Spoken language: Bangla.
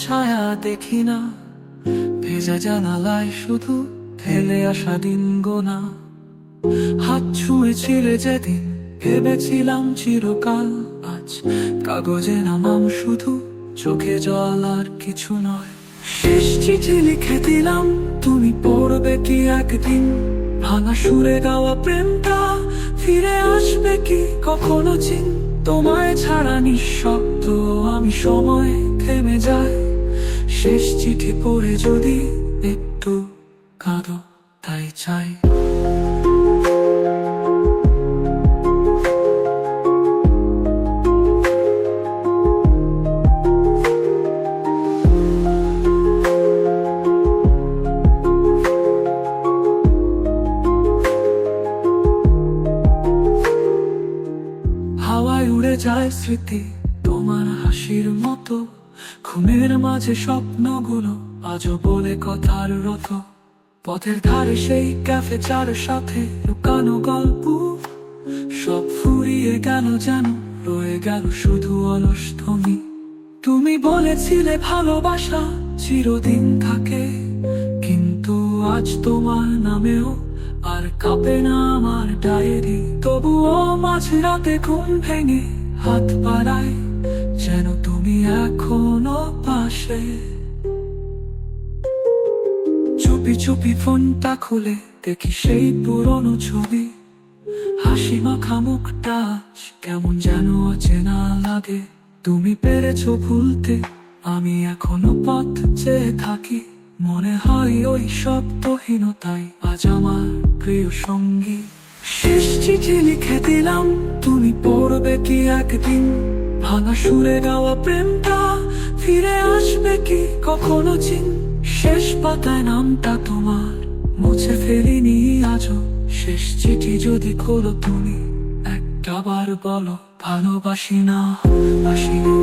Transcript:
ছায়া দেখি না, ভেজা জানালায় শুধু ফেলে আসা দিন গোনা। হাত ছুঁয়েছিলে যেদিন ভেবেছিলাম চিরকাল, আজ কাগজে নামাম শুধু, চোখে জল আর কিছু নয়। শেষ চিঠি লিখে দিলাম, তুমি পড়বে কি একদিন? ভাঙা সুরে গাওয়া প্রেমটা ফিরে আসবে কি কখনো চিন? তোমায় ছাড়া নিঃশব্দ আমি, সময় থেমে যায়। শেষ চিঠি পড়ে যদি একটু কাঁদো, তাই চাই। হাওয়ায় উড়ে যায় স্মৃতি তোমার হাসির মতো, ঘুমের মাঝে স্বপ্নগুলো আজও বলে কথার রত। পথের ধারে সেই ক্যাফে চার সাথে লুকানো গল্প, সব ফুরিয়ে গেল যেন রয়ে গেল শুধু অলস ধ্বনি। তুমি বলেছিলে ভালোবাসা চিরদিন থাকে, কিন্তু আজ তোমার নামেও আর কাঁপে না আমার ডায়েরি। তবুও মাঝরাতে ঘুম ভেঙে হাত বাড়ায়, যেন তুমি এখনো পাশে। চুপি চুপি ফোনটা খুলে দেখি সেই পুরনো ছবি, হাসি মাখা মুখটা আজ কেমন যেন অচেনা লাগে। তুমি পেরেছো ভুলতে, আমি এখনো পথ চেয়ে থাকি। মনে হয় ওই শব্দহীনতাই আজ আমার প্রিয় সঙ্গী। শেষ চিঠি লিখে দিলাম, তুমি পড়বে কি একদিন? ভাঙা সুরে গাওয়া প্রেমটা ফিরে আসবে কি কখনো চিন? শেষ পাতায় নামটা তোমার মুছে ফেলিনি আজও। শেষ চিঠি যদি খোলো তুমি, একটাবার বলো ভালোবাসি না, বাসি না।